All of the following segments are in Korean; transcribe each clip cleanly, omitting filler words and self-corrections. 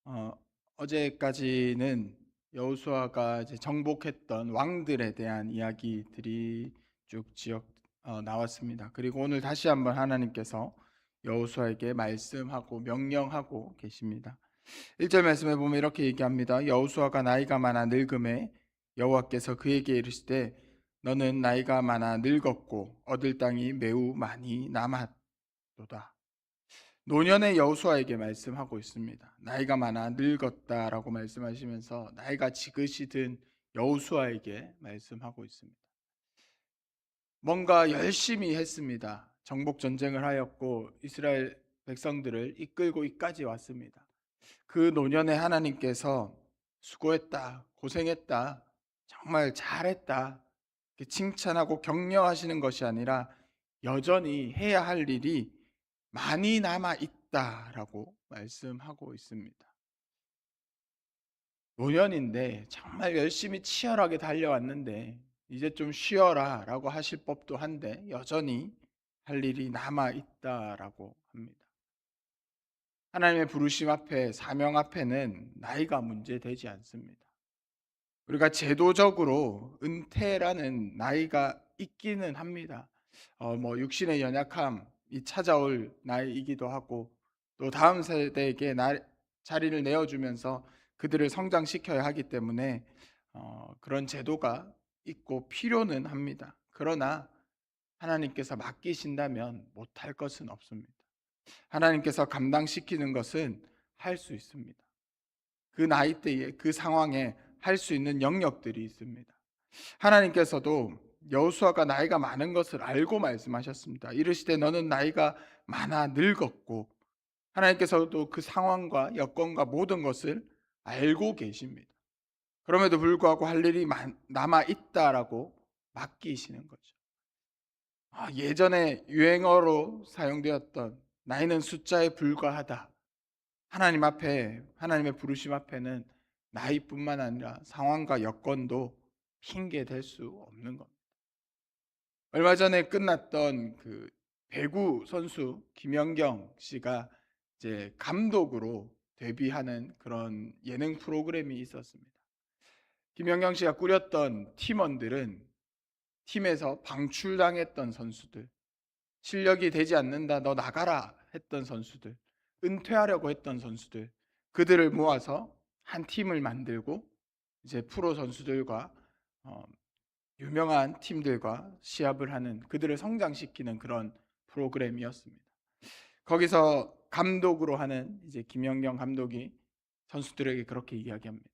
어, 어제까지는 여호수아가 이제 정복했던 왕들에 대한 이야기들이 쭉 나왔습니다. 그리고 오늘 다시 한번 하나님께서 여호수아에게 말씀하고 명령하고 계십니다. 1절 말씀에 보면 이렇게 얘기합니다. 여호수아가 나이가 많아 늙음에 여호와께서 그에게 이르시되 너는 나이가 많아 늙었고 얻을 땅이 매우 많이 남았도다. 노년의 여호수아에게 말씀하고 있습니다. 나이가 많아 늙었다라고 말씀하시면서 나이가 지긋이 든 여호수아에게 말씀하고 있습니다. 뭔가 열심히 했습니다. 정복 전쟁을 하였고 이스라엘 백성들을 이끌고 이까지 왔습니다. 그 노년에 하나님께서 수고했다, 고생했다, 정말 잘했다 이렇게 칭찬하고 격려하시는 것이 아니라 여전히 해야 할 일이 많이 남아 있다라고 말씀하고 있습니다. 노년인데 정말 열심히 치열하게 달려왔는데 이제 좀 쉬어라라고 하실 법도 한데 여전히 할 일이 남아 있다라고 합니다. 하나님의 부르심 앞에 사명 앞에는 나이가 문제되지 않습니다. 우리가 제도적으로 은퇴라는 나이가 있기는 합니다. 육신의 연약함이 찾아올 나이이기도 하고 또 다음 세대에게 자리를 내어주면서 그들을 성장시켜야 하기 때문에 그런 제도가 있고 필요는 합니다. 그러나 하나님께서 맡기신다면 못할 것은 없습니다. 하나님께서 감당시키는 것은 할 수 있습니다. 그 나이대에 그 상황에 할 수 있는 영역들이 있습니다. 하나님께서도 여호수아가 나이가 많은 것을 알고 말씀하셨습니다. 이르시되 너는 나이가 많아 늙었고 하나님께서도 그 상황과 여건과 모든 것을 알고 계십니다. 그럼에도 불구하고 할 일이 남아 있다라고 맡기시는 거죠. 예전에 유행어로 사용되었던 나이는 숫자에 불과하다. 하나님 앞에 하나님의 부르심 앞에는 나이뿐만 아니라 상황과 여건도 핑계 댈 수 없는 겁니다. 얼마 전에 끝났던 그 배구 선수 김연경 씨가 이제 감독으로 데뷔하는 그런 예능 프로그램이 있었습니다. 김연경 씨가 꾸렸던 팀원들은 팀에서 방출당했던 선수들, 실력이 되지 않는다, 너 나가라 했던 선수들, 은퇴하려고 했던 선수들, 그들을 모아서 한 팀을 만들고 이제 프로 선수들과 어, 유명한 팀들과 시합을 하는 그들을 성장시키는 그런 프로그램이었습니다. 거기서 감독으로 하는 이제 김연경 감독이 선수들에게 그렇게 이야기합니다.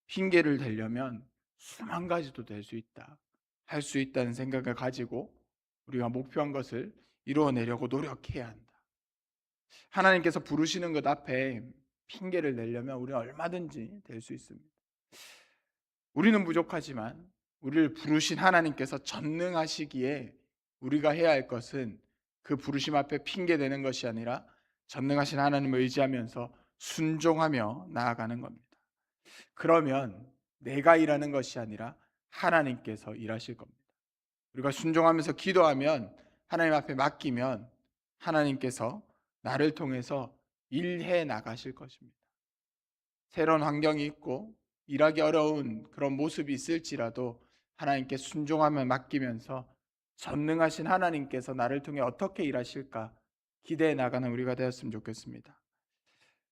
핑계를 대려면 수만 가지도 될 수 있다. 할 수 있다는 생각을 가지고 우리가 목표한 것을 이루어내려고 노력해야 한다. 하나님께서 부르시는 것 앞에 핑계를 내려면 우리는 얼마든지 될 수 있습니다. 우리는 부족하지만 우리를 부르신 하나님께서 전능하시기에 우리가 해야 할 것은 그 부르심 앞에 핑계 대는 것이 아니라 전능하신 하나님을 의지하면서 순종하며 나아가는 겁니다. 그러면 내가 일하는 것이 아니라 하나님께서 일하실 겁니다. 우리가 순종하면서 기도하면 하나님 앞에 맡기면 하나님께서 나를 통해서 일해 나가실 것입니다. 새로운 환경이 있고 일하기 어려운 그런 모습이 있을지라도 하나님께 순종하며 맡기면서 전능하신 하나님께서 나를 통해 어떻게 일하실까 기대해 나가는 우리가 되었으면 좋겠습니다.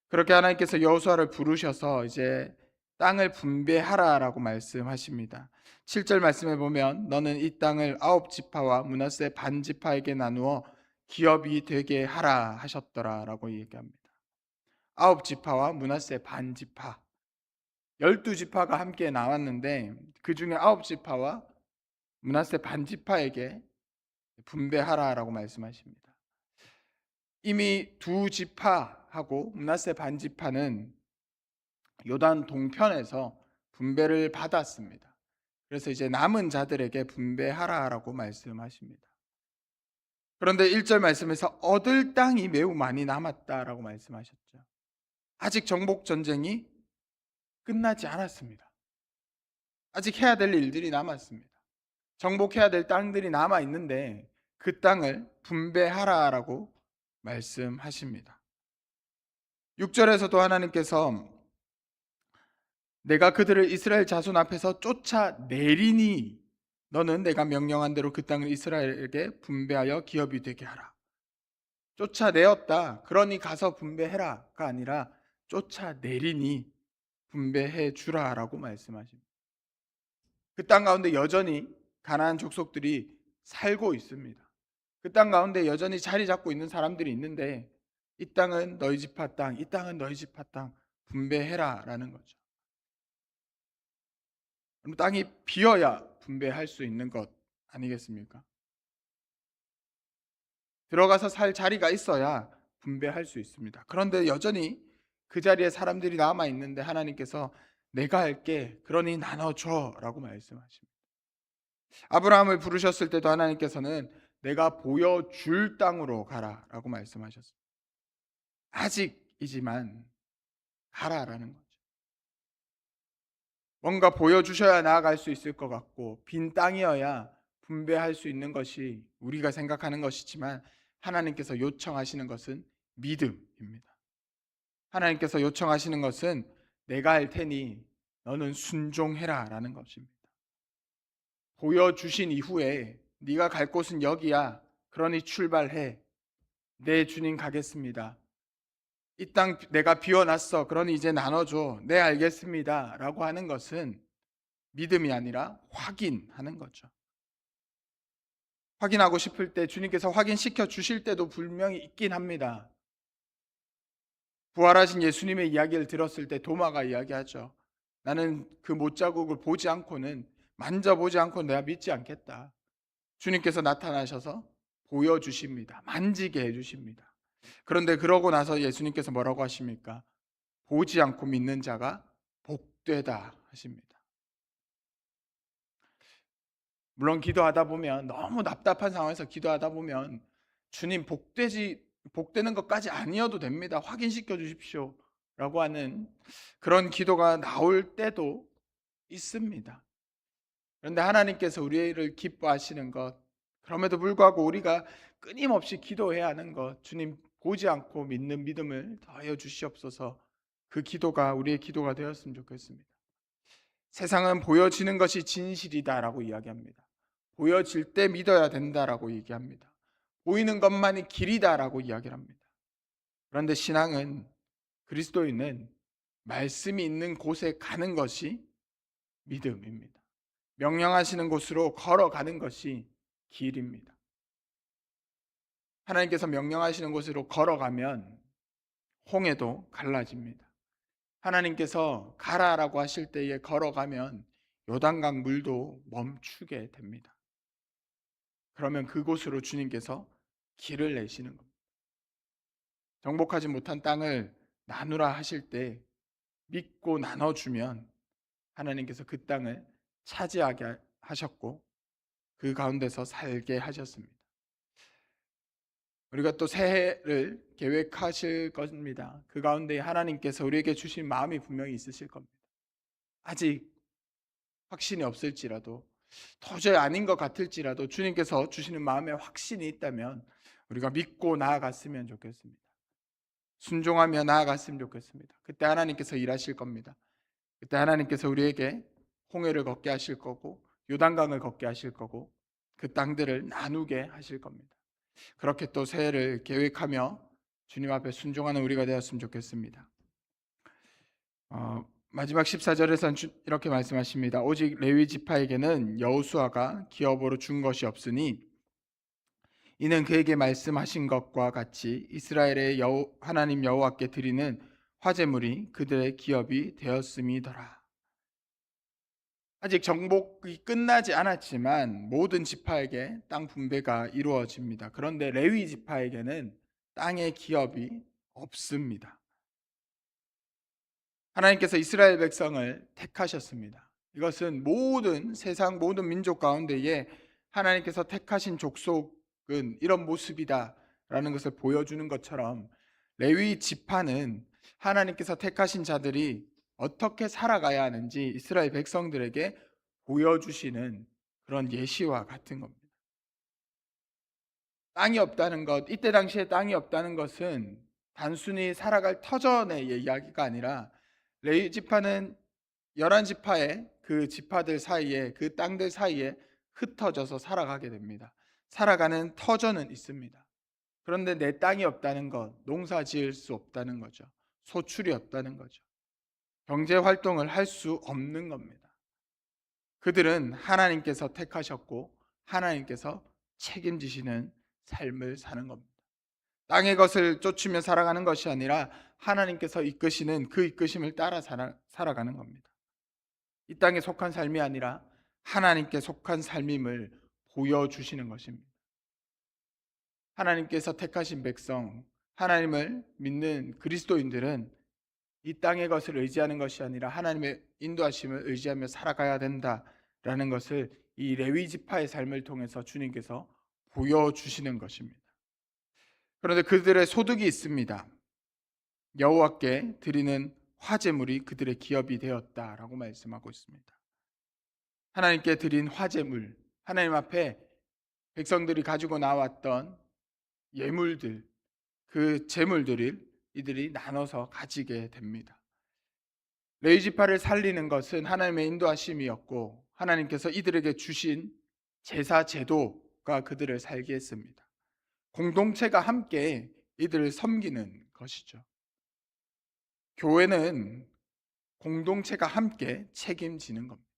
그렇게 하나님께서 여호수아를 부르셔서 이제 땅을 분배하라라고 말씀하십니다. 7절 말씀에 보면 너는 이 땅을 9지파와 므낫세 반지파에게 나누어 기업이 되게 하라 하셨더라라고 얘기합니다. 9지파와 므낫세 반지파 12지파가 함께 나왔는데 그 중에 9지파와 므낫세 반지파에게 분배하라라고 말씀하십니다. 이미 두 지파하고 므낫세 반지파는 요단 동편에서 분배를 받았습니다. 그래서 이제 남은 자들에게 분배하라라고 말씀하십니다. 그런데 1절 말씀에서 얻을 땅이 매우 많이 남았다라고 말씀하셨죠. 아직 정복 전쟁이 끝나지 않았습니다. 아직 해야 될 일들이 남았습니다. 정복해야 될 땅들이 남아 있는데 그 땅을 분배하라라고 말씀하십니다. 6절에서도 하나님께서 내가 그들을 이스라엘 자손 앞에서 쫓아내리니 너는 내가 명령한 대로 그 땅을 이스라엘에게 분배하여 기업이 되게 하라. 쫓아내었다. 그러니 가서 분배해라가 아니라 쫓아내리니 분배해 주라라고 말씀하십니다. 그 땅 가운데 여전히 가나안 족속들이 살고 있습니다. 그 땅 가운데 여전히 자리 잡고 있는 사람들이 있는데 이 땅은 너희 지파 땅, 이 땅은 너희 지파 땅 분배해라라는 거죠. 그럼 땅이 비어야 분배할 수 있는 것 아니겠습니까? 들어가서 살 자리가 있어야 분배할 수 있습니다. 그런데 여전히 그 자리에 사람들이 남아 있는데 하나님께서 내가 할게 그러니 나눠줘라고 말씀하십니다. 아브라함을 부르셨을 때도 하나님께서는 내가 보여줄 땅으로 가라라고 말씀하셨습니다. 아직이지만 가라라는 거죠. 뭔가 보여주셔야 나아갈 수 있을 것 같고 빈 땅이어야 분배할 수 있는 것이 우리가 생각하는 것이지만 하나님께서 요청하시는 것은 믿음입니다. 하나님께서 요청하시는 것은 내가 할 테니 너는 순종해라라는 것입니다. 보여주신 이후에 네가 갈 곳은 여기야. 그러니 출발해. 네, 주님 가겠습니다. 이 땅 내가 비워놨어. 그러니 이제 나눠줘. 네, 알겠습니다. 라고 하는 것은 믿음이 아니라 확인하는 거죠. 확인하고 싶을 때 주님께서 확인시켜 주실 때도 분명히 있긴 합니다. 부활하신 예수님의 이야기를 들었을 때 도마가 이야기하죠. 나는 그 못자국을 보지 않고는 만져보지 않고 내가 믿지 않겠다. 주님께서 나타나셔서 보여주십니다. 만지게 해주십니다. 그런데 그러고 나서 예수님께서 뭐라고 하십니까? 보지 않고 믿는 자가 복되다 하십니다. 물론 기도하다 보면 너무 답답한 상황에서 기도하다 보면 주님 복되는 것까지 아니어도 됩니다. 확인시켜 주십시오. 라고 하는 그런 기도가 나올 때도 있습니다. 그런데 하나님께서 우리를 기뻐하시는 것, 그럼에도 불구하고 우리가 끊임없이 기도해야 하는 것, 주님 보지 않고 믿는 믿음을 더하여 주시옵소서. 그 기도가 우리의 기도가 되었으면 좋겠습니다. 세상은 보여지는 것이 진실이다라고 이야기합니다. 보여질 때 믿어야 된다라고 얘기합니다. 보이는 것만이 길이다라고 이야기를 합니다. 그런데 신앙은 그리스도인은 말씀이 있는 곳에 가는 것이 믿음입니다. 명령하시는 곳으로 걸어가는 것이 길입니다. 하나님께서 명령하시는 곳으로 걸어가면 홍해도 갈라집니다. 하나님께서 가라라고 하실 때에 걸어가면 요단강 물도 멈추게 됩니다. 그러면 그곳으로 주님께서 길을 내시는 겁니다. 정복하지 못한 땅을 나누라 하실 때 믿고 나눠주면 하나님께서 그 땅을 차지하게 하셨고 그 가운데서 살게 하셨습니다. 우리가 또 새해를 계획하실 겁니다. 그 가운데 하나님께서 우리에게 주신 마음이 분명히 있으실 겁니다. 아직 확신이 없을지라도 도저히 아닌 것 같을지라도 주님께서 주시는 마음에 확신이 있다면 우리가 믿고 나아갔으면 좋겠습니다. 순종하며 나아갔으면 좋겠습니다. 그때 하나님께서 일하실 겁니다. 그때 하나님께서 우리에게 홍해를 걷게 하실 거고 요단강을 걷게 하실 거고 그 땅들을 나누게 하실 겁니다. 그렇게 또 새해를 계획하며 주님 앞에 순종하는 우리가 되었으면 좋겠습니다. 마지막 14절에서는 이렇게 말씀하십니다. 오직 레위 지파에게는 여호수아가 기업으로 준 것이 없으니 이는 그에게 말씀하신 것과 같이 이스라엘의 하나님 여호와께 드리는 화제물이 그들의 기업이 되었음이더라. 아직 정복이 끝나지 않았지만 모든 지파에게 땅 분배가 이루어집니다. 그런데 레위 지파에게는 땅의 기업이 없습니다. 하나님께서 이스라엘 백성을 택하셨습니다. 이것은 모든 세상 모든 민족 가운데에 하나님께서 택하신 족속은 이런 모습이다라는 것을 보여주는 것처럼 레위 지파는 하나님께서 택하신 자들이 어떻게 살아가야 하는지 이스라엘 백성들에게 보여주시는 그런 예시와 같은 겁니다. 땅이 없다는 것, 이때 당시에 땅이 없다는 것은 단순히 살아갈 터전의 이야기가 아니라 레위 지파는 11지파의 그 지파들 사이에, 그 땅들 사이에 흩어져서 살아가게 됩니다. 살아가는 터전은 있습니다. 그런데 내 땅이 없다는 것, 농사 지을 수 없다는 거죠. 소출이 없다는 거죠. 경제 활동을 할 수 없는 겁니다. 그들은 하나님께서 택하셨고 하나님께서 책임지시는 삶을 사는 겁니다. 땅의 것을 쫓으며 살아가는 것이 아니라 하나님께서 이끄시는 그 이끄심을 따라 살아가는 겁니다. 이 땅에 속한 삶이 아니라 하나님께 속한 삶임을 보여주시는 것입니다. 하나님께서 택하신 백성, 하나님을 믿는 그리스도인들은 이 땅의 것을 의지하는 것이 아니라 하나님의 인도하심을 의지하며 살아가야 된다라는 것을 이 레위 지파의 삶을 통해서 주님께서 보여주시는 것입니다. 그런데 그들의 소득이 있습니다. 여호와께 드리는 화제물이 그들의 기업이 되었다라고 말씀하고 있습니다. 하나님께 드린 화제물, 하나님 앞에 백성들이 가지고 나왔던 예물들, 그 제물들을 이들이 나눠서 가지게 됩니다. 레위 지파를 살리는 것은 하나님의 인도하심이었고 하나님께서 이들에게 주신 제사 제도가 그들을 살게 했습니다. 공동체가 함께 이들을 섬기는 것이죠. 교회는 공동체가 함께 책임지는 겁니다.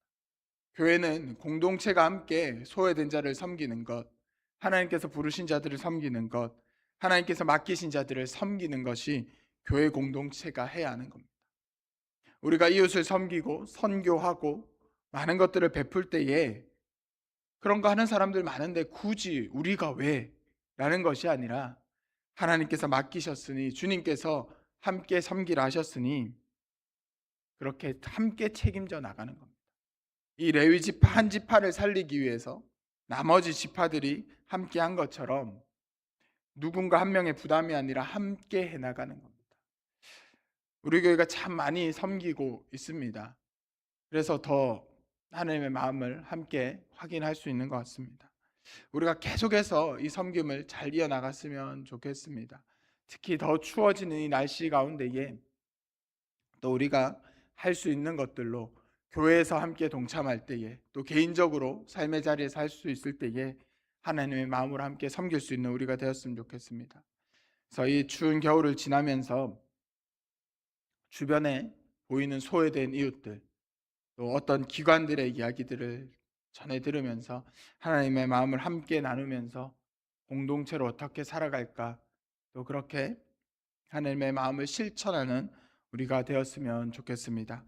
교회는 공동체가 함께 소외된 자를 섬기는 것, 하나님께서 부르신 자들을 섬기는 것, 하나님께서 맡기신 자들을 섬기는 것이 교회 공동체가 해야 하는 겁니다. 우리가 이웃을 섬기고 선교하고 많은 것들을 베풀 때에 그런 거 하는 사람들 많은데 굳이 우리가 왜? 라는 것이 아니라 하나님께서 맡기셨으니, 주님께서 함께 섬기라 하셨으니 그렇게 함께 책임져 나가는 겁니다. 이 레위 지파 한 지파를 살리기 위해서 나머지 지파들이 함께 한 것처럼 누군가 한 명의 부담이 아니라 함께 해나가는 겁니다. 우리 교회가 참 많이 섬기고 있습니다. 그래서 더 하나님의 마음을 함께 확인할 수 있는 것 같습니다. 우리가 계속해서 이 섬김을 잘 이어나갔으면 좋겠습니다. 특히 더 추워지는 이 날씨 가운데에 또 우리가 할 수 있는 것들로 교회에서 함께 동참할 때에, 또 개인적으로 삶의 자리에서 할 수 있을 때에 하나님의 마음으로 함께 섬길 수 있는 우리가 되었으면 좋겠습니다. 그래서 이 추운 겨울을 지나면서 주변에 보이는 소외된 이웃들, 또 어떤 기관들의 이야기들을 전해 들으면서 하나님의 마음을 함께 나누면서 공동체로 어떻게 살아갈까, 또 그렇게 하나님의 마음을 실천하는 우리가 되었으면 좋겠습니다.